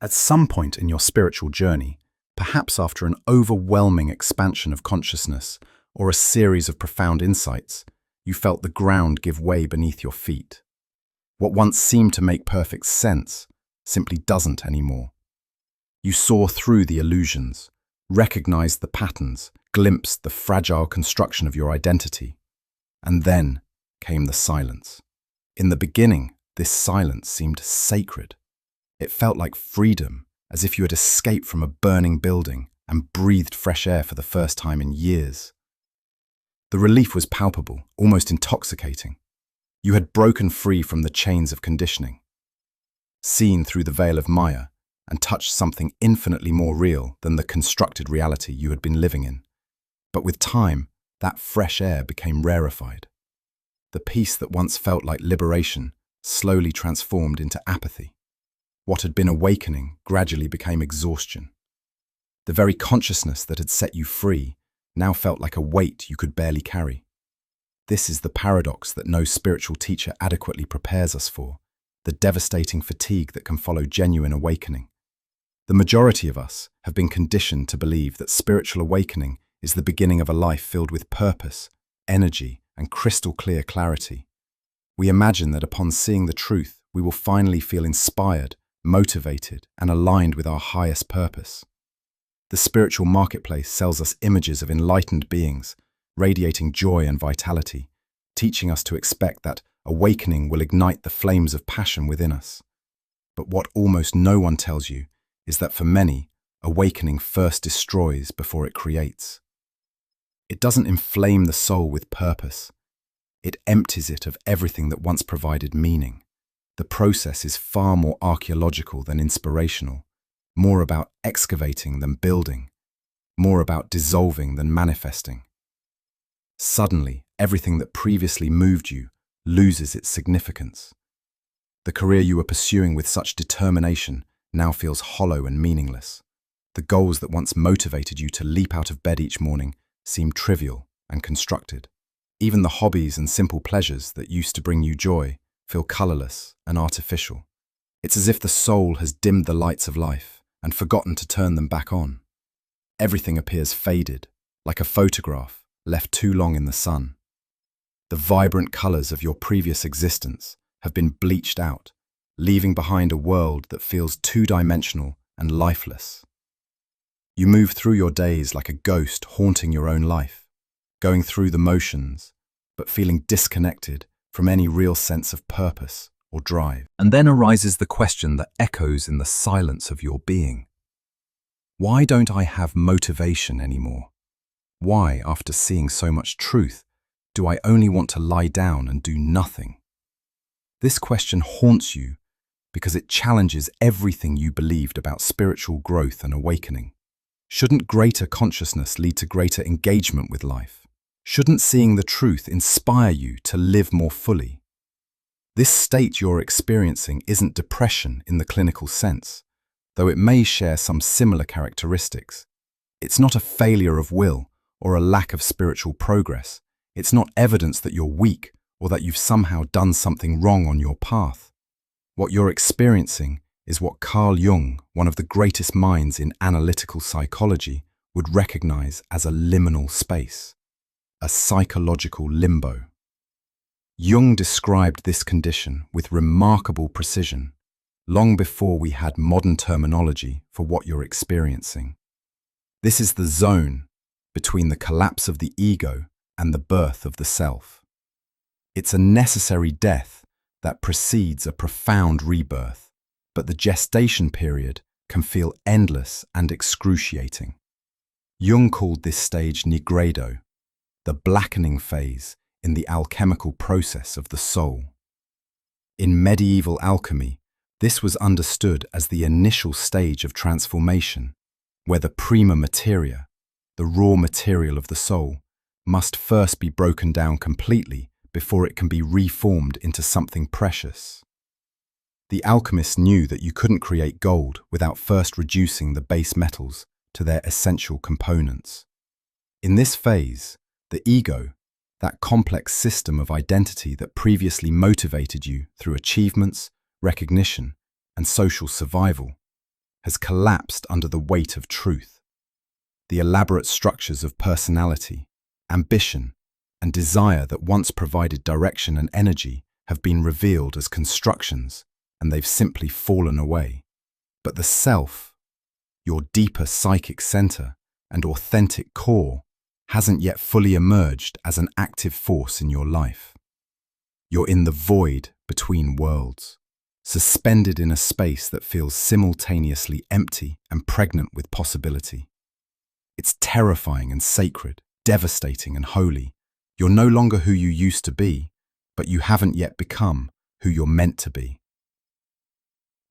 At some point in your spiritual journey, perhaps after an overwhelming expansion of consciousness or a series of profound insights, you felt the ground give way beneath your feet. What once seemed to make perfect sense simply doesn't anymore. You saw through the illusions, recognized the patterns, glimpsed the fragile construction of your identity. And then came the silence. In the beginning, this silence seemed sacred. It felt like freedom, as if you had escaped from a burning building and breathed fresh air for the first time in years. The relief was palpable, almost intoxicating. You had broken free from the chains of conditioning, seen through the veil of Maya, and touched something infinitely more real than the constructed reality you had been living in. But with time, that fresh air became rarefied. The peace that once felt like liberation slowly transformed into apathy. What had been awakening gradually became exhaustion. The very consciousness that had set you free now felt like a weight you could barely carry. This is the paradox that no spiritual teacher adequately prepares us for, the devastating fatigue that can follow genuine awakening. The majority of us have been conditioned to believe that spiritual awakening is the beginning of a life filled with purpose, energy, and crystal clear clarity. We imagine that upon seeing the truth, we will finally feel inspired, motivated, and aligned with our highest purpose. The spiritual marketplace sells us images of enlightened beings, radiating joy and vitality, teaching us to expect that awakening will ignite the flames of passion within us. But what almost no one tells you is that for many, awakening first destroys before it creates. It doesn't inflame the soul with purpose. It empties it of everything that once provided meaning. The process is far more archaeological than inspirational, more about excavating than building, more about dissolving than manifesting. Suddenly, everything that previously moved you loses its significance. The career you were pursuing with such determination now feels hollow and meaningless. The goals that once motivated you to leap out of bed each morning seem trivial and constructed. Even the hobbies and simple pleasures that used to bring you joy feel colorless and artificial. It's as if the soul has dimmed the lights of life and forgotten to turn them back on. Everything appears faded, like a photograph left too long in the sun. The vibrant colors of your previous existence have been bleached out, leaving behind a world that feels two-dimensional and lifeless. You move through your days like a ghost haunting your own life, going through the motions, but feeling disconnected from any real sense of purpose or drive. And then arises the question that echoes in the silence of your being. Why don't I have motivation anymore? Why, after seeing so much truth, do I only want to lie down and do nothing? This question haunts you because it challenges everything you believed about spiritual growth and awakening. Shouldn't greater consciousness lead to greater engagement with life? Shouldn't seeing the truth inspire you to live more fully? This state you're experiencing isn't depression in the clinical sense, though it may share some similar characteristics. It's not a failure of will or a lack of spiritual progress. It's not evidence that you're weak or that you've somehow done something wrong on your path. What you're experiencing is what Carl Jung, one of the greatest minds in analytical psychology, would recognize as a liminal space, a psychological limbo. Jung described this condition with remarkable precision, long before we had modern terminology for what you're experiencing. This is the zone between the collapse of the ego and the birth of the self. It's a necessary death that precedes a profound rebirth. But the gestation period can feel endless and excruciating. Jung called this stage Nigredo, the blackening phase in the alchemical process of the soul. In medieval alchemy, this was understood as the initial stage of transformation, where the prima materia, the raw material of the soul, must first be broken down completely before it can be reformed into something precious. The alchemists knew that you couldn't create gold without first reducing the base metals to their essential components. In this phase, the ego, that complex system of identity that previously motivated you through achievements, recognition, and social survival, has collapsed under the weight of truth. The elaborate structures of personality, ambition, and desire that once provided direction and energy have been revealed as constructions, and they've simply fallen away. But the self, your deeper psychic center and authentic core, hasn't yet fully emerged as an active force in your life. You're in the void between worlds, suspended in a space that feels simultaneously empty and pregnant with possibility. It's terrifying and sacred, devastating and holy. You're no longer who you used to be, but you haven't yet become who you're meant to be.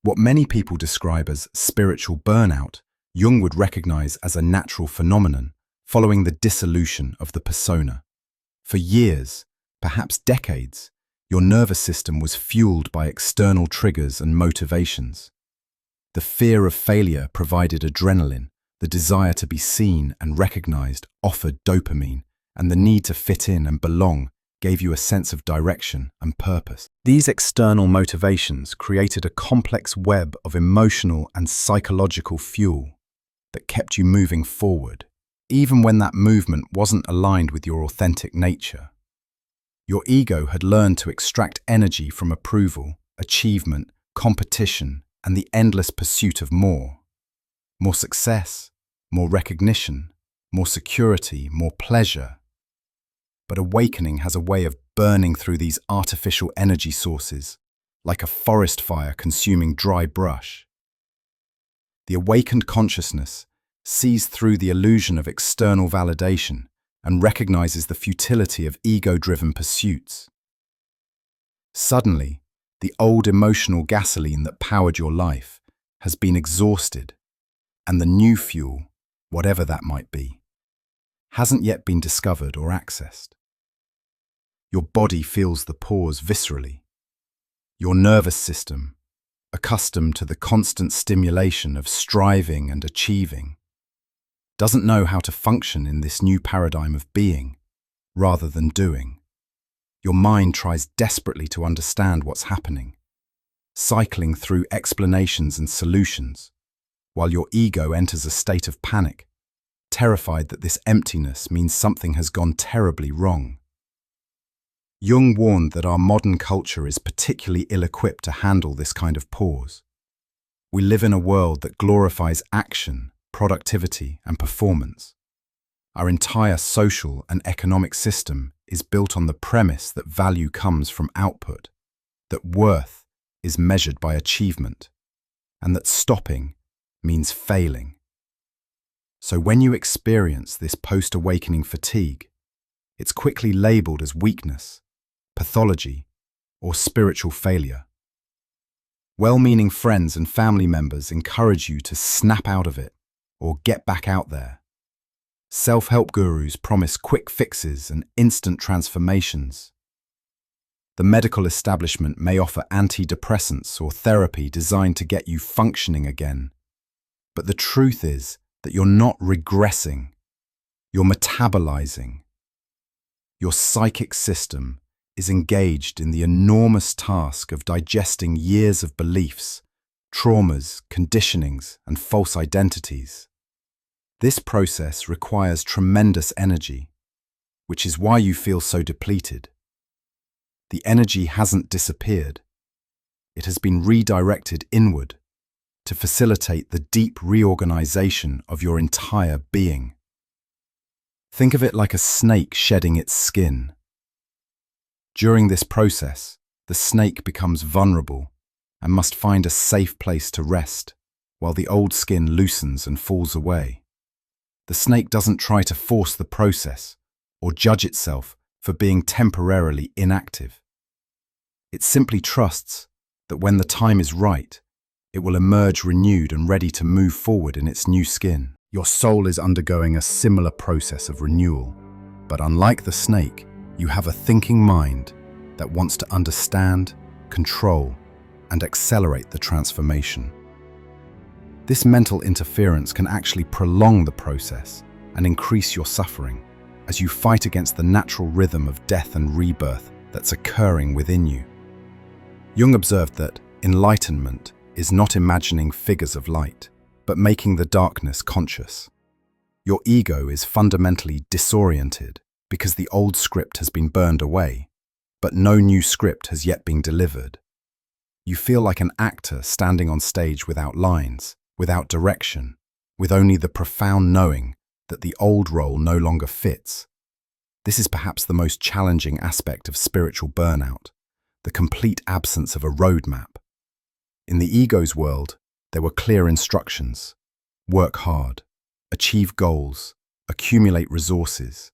What many people describe as spiritual burnout, Jung would recognize as a natural phenomenon following the dissolution of the persona. For years, perhaps decades, your nervous system was fueled by external triggers and motivations. The fear of failure provided adrenaline, the desire to be seen and recognized offered dopamine, and the need to fit in and belong gave you a sense of direction and purpose. These external motivations created a complex web of emotional and psychological fuel that kept you moving forward, even when that movement wasn't aligned with your authentic nature. Your ego had learned to extract energy from approval, achievement, competition, and the endless pursuit of more. More success, more recognition, more security, more pleasure. But awakening has a way of burning through these artificial energy sources, like a forest fire consuming dry brush. The awakened consciousness sees through the illusion of external validation and recognizes the futility of ego-driven pursuits. Suddenly, the old emotional gasoline that powered your life has been exhausted, and the new fuel, whatever that might be, hasn't yet been discovered or accessed. Your body feels the pause viscerally. Your nervous system, accustomed to the constant stimulation of striving and achieving, doesn't know how to function in this new paradigm of being, rather than doing. Your mind tries desperately to understand what's happening, cycling through explanations and solutions, while your ego enters a state of panic, terrified that this emptiness means something has gone terribly wrong. Jung warned that our modern culture is particularly ill-equipped to handle this kind of pause. We live in a world that glorifies action, productivity, and performance. Our entire social and economic system is built on the premise that value comes from output, that worth is measured by achievement, and that stopping means failing. So when you experience this post-awakening fatigue, it's quickly labeled as weakness, pathology, or spiritual failure. Well-meaning friends and family members encourage you to snap out of it or get back out there. Self-help gurus promise quick fixes and instant transformations. The medical establishment may offer antidepressants or therapy designed to get you functioning again. But the truth is that you're not regressing, you're metabolizing. Your psychic system is engaged in the enormous task of digesting years of beliefs, traumas, conditionings, and false identities. This process requires tremendous energy, which is why you feel so depleted. The energy hasn't disappeared. It has been redirected inward to facilitate the deep reorganization of your entire being. Think of it like a snake shedding its skin. During this process, the snake becomes vulnerable and must find a safe place to rest, while the old skin loosens and falls away. The snake doesn't try to force the process or judge itself for being temporarily inactive. It simply trusts that when the time is right, it will emerge renewed and ready to move forward in its new skin. Your soul is undergoing a similar process of renewal, but unlike the snake, you have a thinking mind that wants to understand, control, and accelerate the transformation. This mental interference can actually prolong the process and increase your suffering as you fight against the natural rhythm of death and rebirth that's occurring within you. Jung observed that enlightenment is not imagining figures of light. but making the darkness conscious. Your ego is fundamentally disoriented because the old script has been burned away, but no new script has yet been delivered. You feel like an actor standing on stage without lines, without direction, with only the profound knowing that the old role no longer fits. This is perhaps the most challenging aspect of spiritual burnout, the complete absence of a roadmap. In the ego's world, there were clear instructions: work hard, achieve goals, accumulate resources,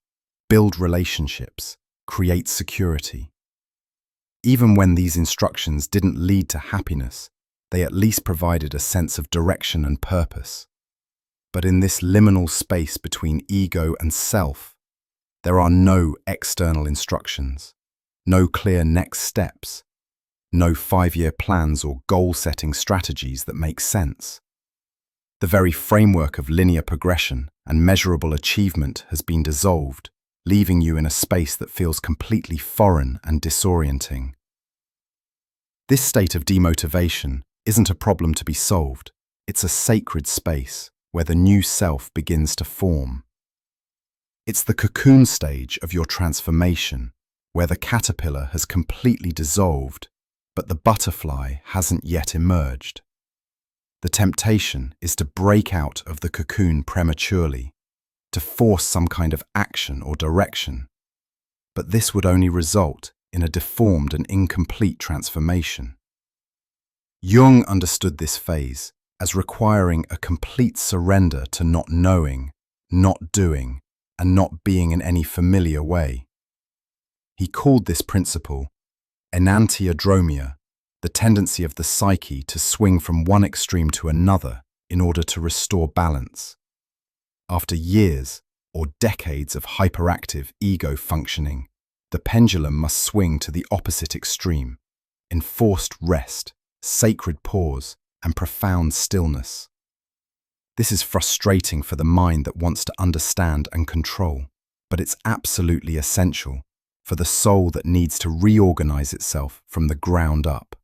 build relationships, create security. Even when these instructions didn't lead to happiness, they at least provided a sense of direction and purpose. But in this liminal space between ego and self, there are no external instructions, no clear next steps, no 5-year plans or goal-setting strategies that make sense. The very framework of linear progression and measurable achievement has been dissolved, leaving you in a space that feels completely foreign and disorienting. This state of demotivation isn't a problem to be solved. It's a sacred space where the new self begins to form. It's the cocoon stage of your transformation, where the caterpillar has completely dissolved, but the butterfly hasn't yet emerged. The temptation is to break out of the cocoon prematurely, to force some kind of action or direction. But this would only result in a deformed and incomplete transformation. Jung understood this phase as requiring a complete surrender to not knowing, not doing, and not being in any familiar way. He called this principle enantiodromia, the tendency of the psyche to swing from one extreme to another in order to restore balance. After years or decades of hyperactive ego functioning, the pendulum must swing to the opposite extreme, enforced rest, sacred pause, and profound stillness. This is frustrating for the mind that wants to understand and control, but it's absolutely essential for the soul that needs to reorganize itself from the ground up.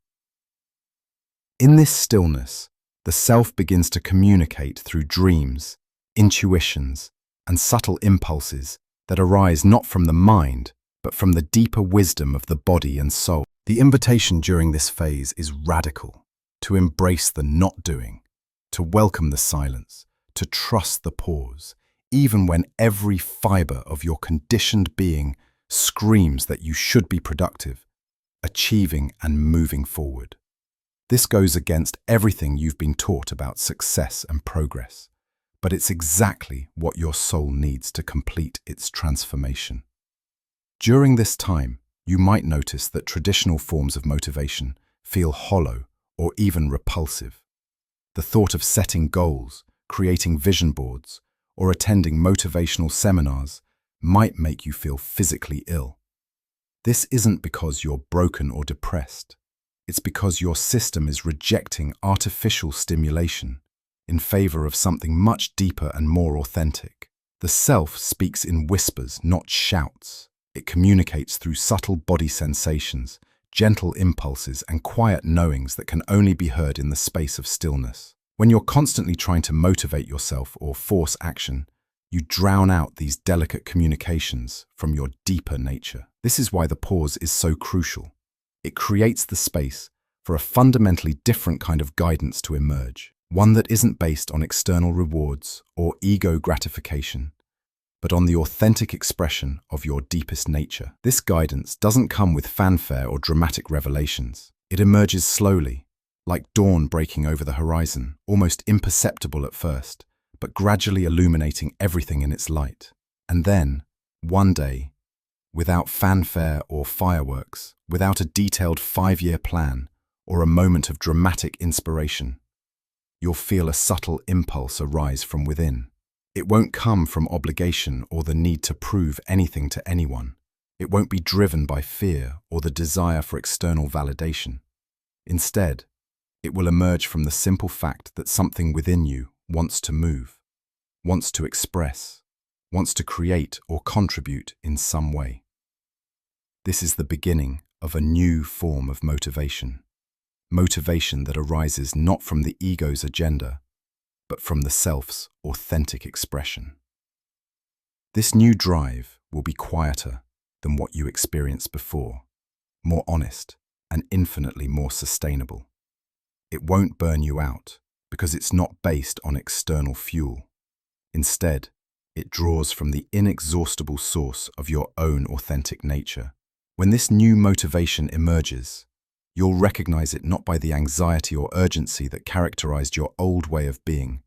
In this stillness, the self begins to communicate through dreams, intuitions, and subtle impulses that arise not from the mind, but from the deeper wisdom of the body and soul. The invitation during this phase is radical: to embrace the not doing, to welcome the silence, to trust the pause, even when every fiber of your conditioned being screams that you should be productive, achieving and moving forward. This goes against everything you've been taught about success and progress, but it's exactly what your soul needs to complete its transformation. During this time, you might notice that traditional forms of motivation feel hollow or even repulsive. The thought of setting goals, creating vision boards, or attending motivational seminars might make you feel physically ill. This isn't because you're broken or depressed. It's because your system is rejecting artificial stimulation in favor of something much deeper and more authentic. The self speaks in whispers, not shouts. It communicates through subtle body sensations, gentle impulses, and quiet knowings that can only be heard in the space of stillness. When you're constantly trying to motivate yourself or force action, you drown out these delicate communications from your deeper nature. This is why the pause is so crucial. It creates the space for a fundamentally different kind of guidance to emerge, one that isn't based on external rewards or ego gratification, but on the authentic expression of your deepest nature. This guidance doesn't come with fanfare or dramatic revelations. It emerges slowly, like dawn breaking over the horizon, almost imperceptible at first, but gradually illuminating everything in its light. And then, one day, without fanfare or fireworks, without a detailed 5-year plan or a moment of dramatic inspiration, you'll feel a subtle impulse arise from within. It won't come from obligation or the need to prove anything to anyone. It won't be driven by fear or the desire for external validation. Instead, it will emerge from the simple fact that something within you wants to move, wants to express, wants to create or contribute in some way. This is the beginning of a new form of motivation. Motivation that arises not from the ego's agenda, but from the self's authentic expression. This new drive will be quieter than what you experienced before, more honest, and infinitely more sustainable. It won't burn you out because it's not based on external fuel. Instead, it draws from the inexhaustible source of your own authentic nature. When this new motivation emerges, you'll recognize it not by the anxiety or urgency that characterized your old way of being,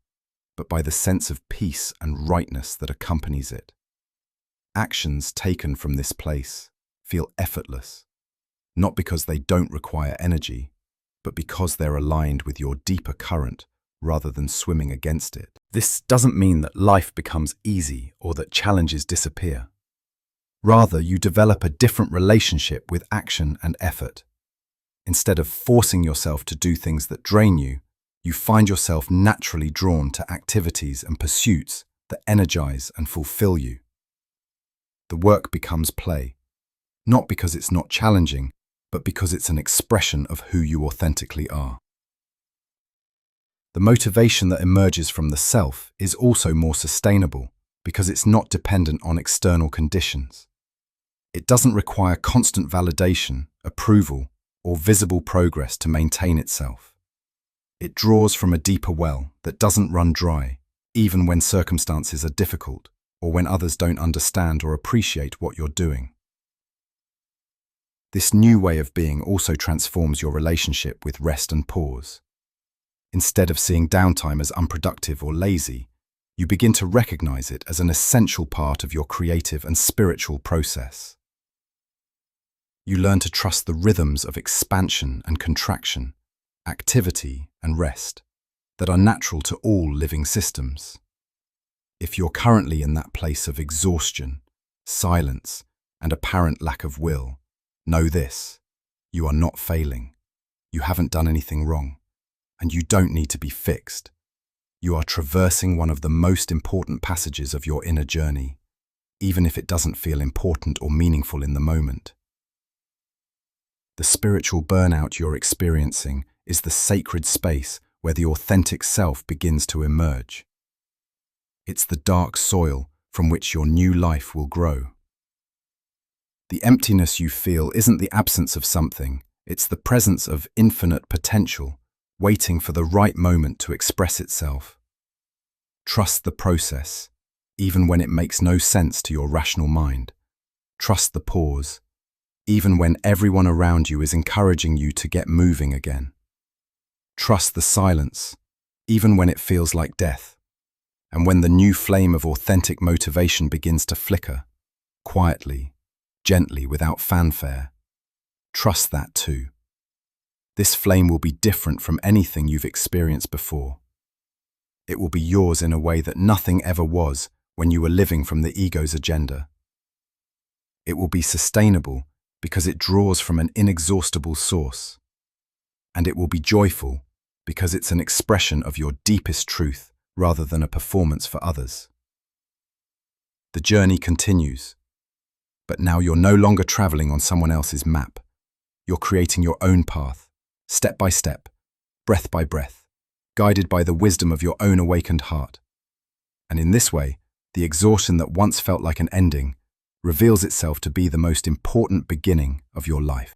but by the sense of peace and rightness that accompanies it. Actions taken from this place feel effortless, not because they don't require energy, but because they're aligned with your deeper current rather than swimming against it. This doesn't mean that life becomes easy or that challenges disappear. Rather, you develop a different relationship with action and effort. Instead of forcing yourself to do things that drain you, you find yourself naturally drawn to activities and pursuits that energize and fulfill you. The work becomes play, not because it's not challenging, but because it's an expression of who you authentically are. The motivation that emerges from the self is also more sustainable because it's not dependent on external conditions. It doesn't require constant validation, approval, or visible progress to maintain itself. It draws from a deeper well that doesn't run dry, even when circumstances are difficult or when others don't understand or appreciate what you're doing. This new way of being also transforms your relationship with rest and pause. Instead of seeing downtime as unproductive or lazy, you begin to recognize it as an essential part of your creative and spiritual process. You learn to trust the rhythms of expansion and contraction, activity and rest, that are natural to all living systems. If you're currently in that place of exhaustion, silence, and apparent lack of will, know this: you are not failing. You haven't done anything wrong, and you don't need to be fixed. You are traversing one of the most important passages of your inner journey, even if it doesn't feel important or meaningful in the moment. The spiritual burnout you're experiencing is the sacred space where the authentic self begins to emerge. It's the dark soil from which your new life will grow. The emptiness you feel isn't the absence of something, it's the presence of infinite potential, waiting for the right moment to express itself. Trust the process, even when it makes no sense to your rational mind. Trust the pause, even when everyone around you is encouraging you to get moving again. Trust the silence, even when it feels like death. And when the new flame of authentic motivation begins to flicker, quietly, gently, without fanfare, trust that too. This flame will be different from anything you've experienced before. It will be yours in a way that nothing ever was when you were living from the ego's agenda. It will be sustainable because it draws from an inexhaustible source. And it will be joyful because it's an expression of your deepest truth rather than a performance for others. The journey continues, but now you're no longer traveling on someone else's map. You're creating your own path, step by step, breath by breath, guided by the wisdom of your own awakened heart. And in this way, the exhaustion that once felt like an ending reveals itself to be the most important beginning of your life.